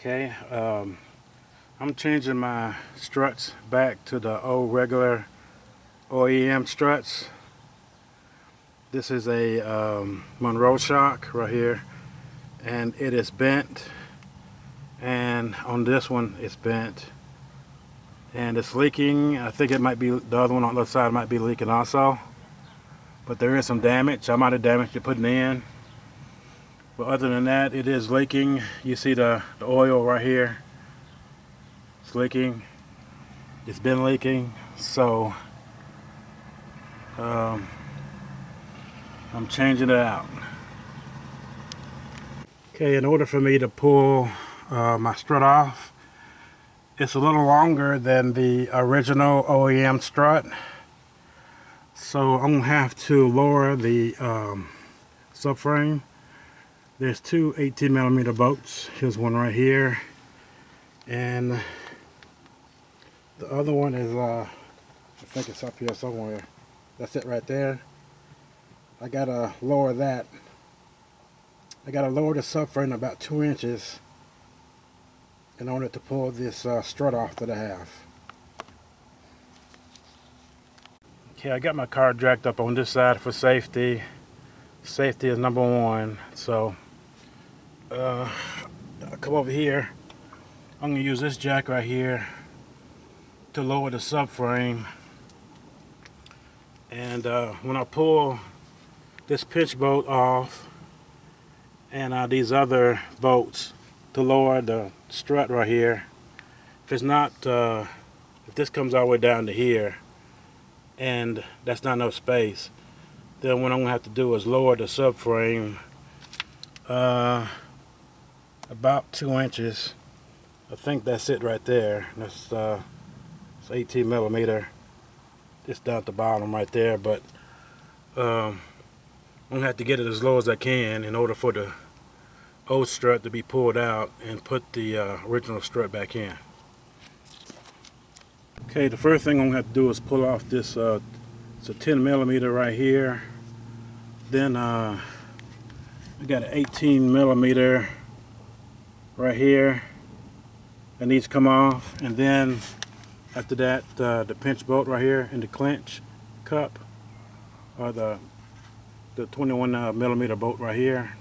Okay, I'm changing my struts back to the old regular OEM struts. This is a Monroe shock right here, and it is bent, and on this one it's bent and it's leaking. I think it might be the other one on the other side might be leaking also, but there is some damage. I might have damaged it putting it in, but other than that it is leaking. You see the oil right here, it's leaking. It's been leaking, so I'm changing it out. Okay, in order for me to pull my strut off, it's a little longer than the original OEM strut, so I'm gonna have to lower the subframe. There's two 18mm bolts. Here's one right here, and the other one is I think it's up here somewhere. That's it right there. I gotta lower that. I gotta lower the subframe about 2 inches in order to pull this strut off that I have. Okay, I got my car jacked up on this side for safety. Safety is number one. So I'll come over here. I'm gonna use this jack right here to lower the subframe. And when I pull this pinch bolt off and these other bolts to lower the strut right here, if it's not, if this comes all the way down to here and that's not enough space, then what I'm gonna have to do is lower the subframe about 2 inches. I think that's it right there. That's it's 18mm. It's down at the bottom right there, but I'm gonna have to get it as low as I can in order for the old strut to be pulled out and put the original strut back in. Okay, the first thing I'm gonna have to do is pull off this. It's a 10mm right here. Then I got an 18mm right here that needs to come off, and then after that the pinch bolt right here in the clinch cup, or the 21mm bolt right here.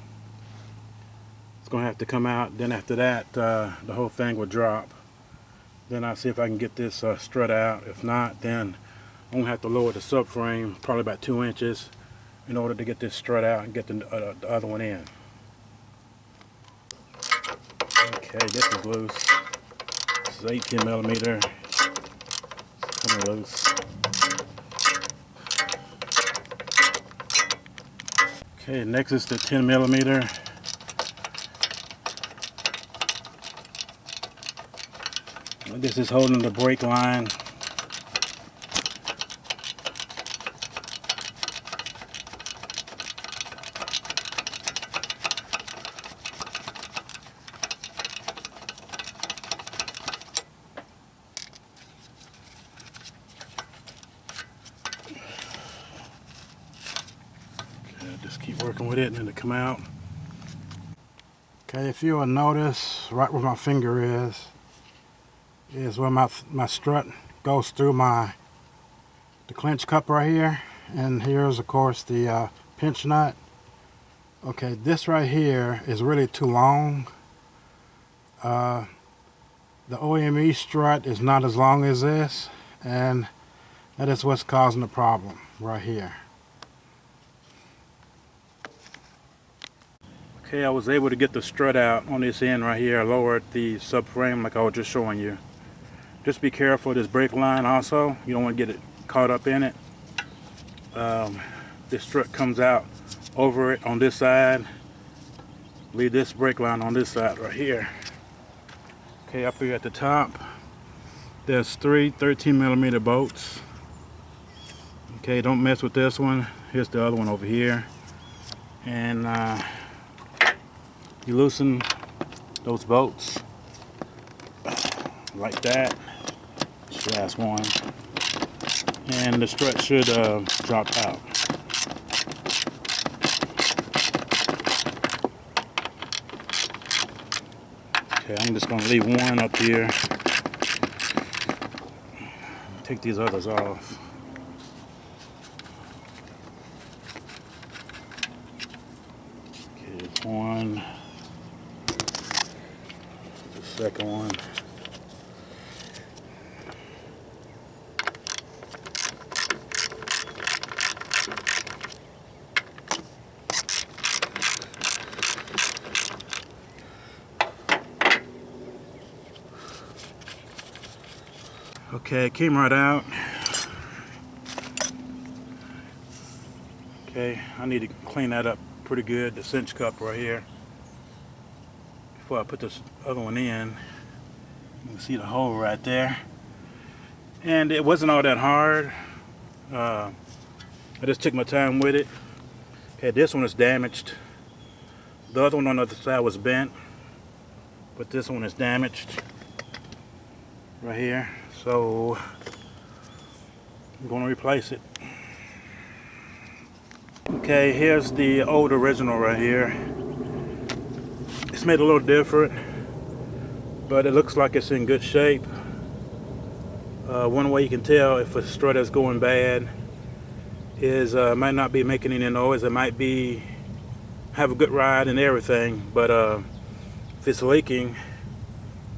It's gonna have to come out. Then after that the whole thing will drop. Then I'll see if I can get this strut out. If not, then I'm gonna have to lower the subframe probably about 2 inches in order to get this strut out and get the other one in. Okay, this is loose. This is 18mm. It's coming loose. Okay, next is the 10mm. This is holding the brake line. Just keep working with it and it'll come out. Okay, if you will notice, right where my finger is where my strut goes through the clinch cup right here, and here's of course the pinch nut. Okay, this right here is really too long. The OEM strut is not as long as this, and that is what's causing the problem right here. Okay, I was able to get the strut out on this end right here. I lowered the subframe like I was just showing you. Just be careful of this brake line also. You don't want to get it caught up in it. This strut comes out over it on this side. Leave this brake line on this side right here. Okay, up here at the top, there's three 13mm bolts. Okay, don't mess with this one. Here's the other one over here. And you loosen those bolts like that. It's the last one, and the strut should drop out. Okay, I'm just going to leave one up here. Take these others off. Okay, there's one. The second one. Okay, it came right out. Okay, I need to clean that up pretty good, the cinch cup right here. Before I put this other one in, you can see the hole right there. And it wasn't all that hard. I just took my time with it. Okay, this one is damaged. The other one on the other side was bent, but this one is damaged right here. So I'm going to replace it. Okay, here's the old original right here. It's made a little different, but it looks like it's in good shape. One way you can tell if a strut is going bad is it might not be making any noise. It might be have a good ride and everything, but if it's leaking,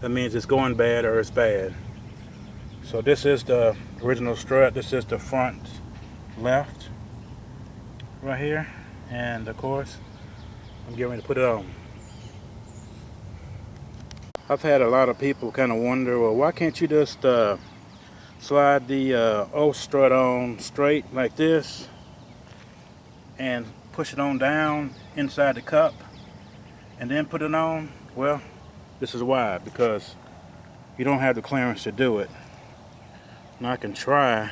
that means it's going bad or it's bad. So this is the original strut. This is the front left right here, and of course I'm getting ready to put it on. I've had a lot of people kind of wonder, well, why can't you just slide the old strut on straight like this and push it on down inside the cup and then put it on? Well, this is why, because you don't have the clearance to do it. Now I can try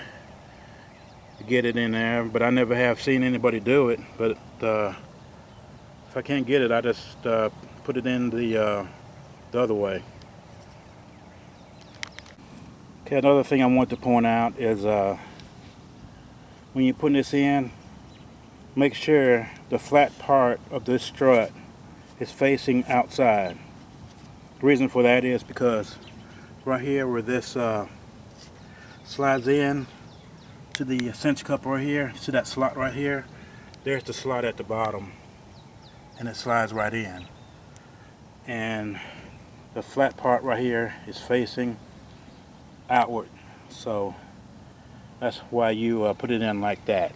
to get it in there, but I never have seen anybody do it. But if I can't get it, I just put it in the other way. Okay, another thing I want to point out is when you're putting this in, make sure the flat part of this strut is facing outside. The reason for that is because right here where this slides in to the cinch cup right here, see that slot right here? There's the slot at the bottom, and it slides right in. And the flat part right here is facing outward, so that's why you put it in like that.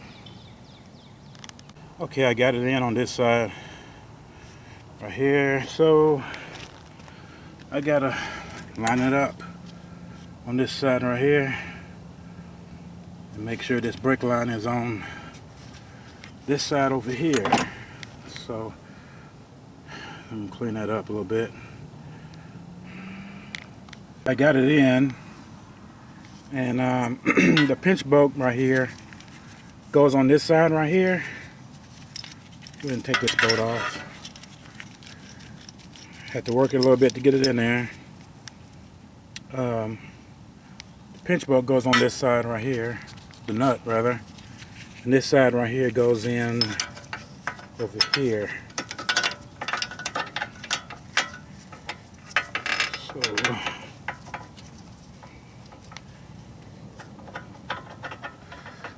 Okay, I got it in on this side right here, so I gotta line it up on this side right here and make sure this brake line is on this side over here. So I'm gonna clean that up a little bit. I got it in, and the pinch bolt right here goes on this side right here. Go ahead and take this bolt off. Have to work it a little bit to get it in there. The pinch bolt goes on this side right here, the nut rather, and this side right here goes in over here. So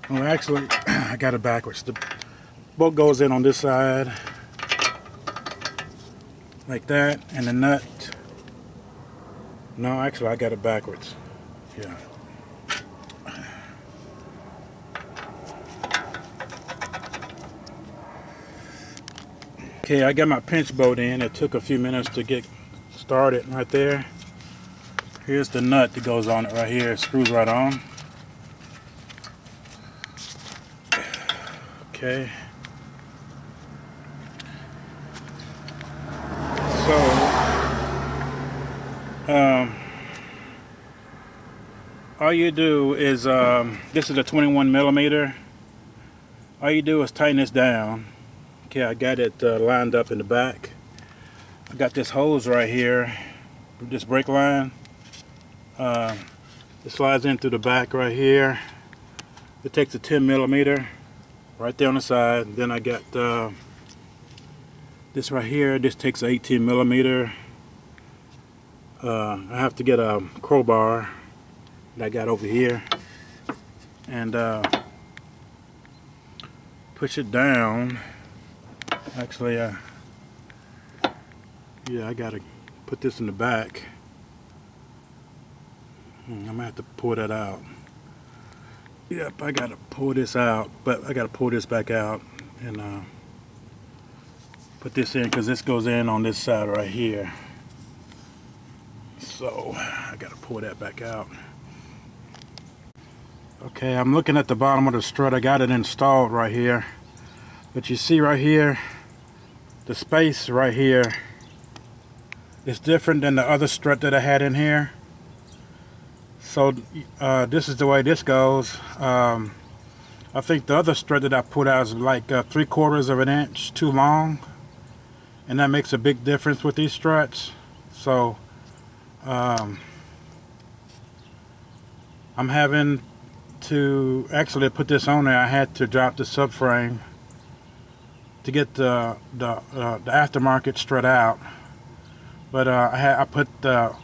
well, actually I got it backwards. The bolt goes in on this side like that, and the nut, no, actually I got it backwards. Yeah. Okay, I got my pinch bolt in. It took a few minutes to get started right there. Here's the nut that goes on it right here. It screws right on. Okay. So, all you do is, this is a 21 millimeter. All you do is tighten this down. Okay, I got it lined up in the back. I got this hose right here, this brake line. It slides in through the back right here. It takes a 10 millimeter right there on the side. Then I got this right here. This takes 18 millimeter. I have to get a crowbar that I got over here and push it down. Actually, yeah, I gotta put this in the back. I'm gonna have to pull that out. Yep, I gotta pull this out, but I gotta pull this back out and put this in because this goes in on this side right here. So I gotta pull that back out. Okay, I'm looking at the bottom of the strut. I got it installed right here, but you see right here, the space right here is different than the other strut that I had in here. So this is the way this goes. I think the other strut that I put out is like 3/4 of an inch too long, and that makes a big difference with these struts. So I'm having to actually put this on there. I had to drop the subframe to get the aftermarket strut out, but I put the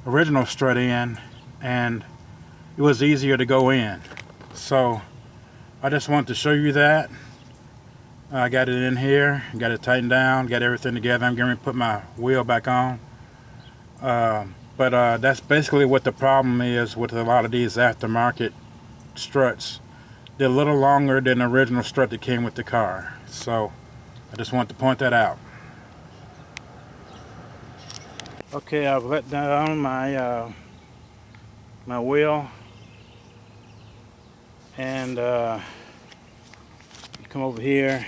original strut in, and it was easier to go in. So I just wanted to show you that. I got it in here, got it tightened down, got everything together. I'm going to put my wheel back on. But that's basically what the problem is with a lot of these aftermarket struts. They're a little longer than the original strut that came with the car. So I just want to point that out. Okay, I've let down my my wheel, and come over here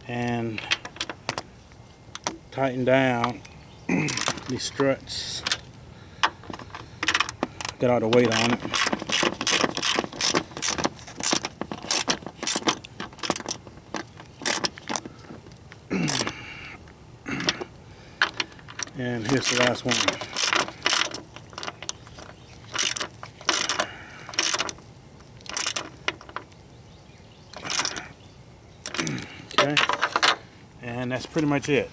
and tighten down these struts. Get all the weight on it. And here's the last one. Okay, and that's pretty much it.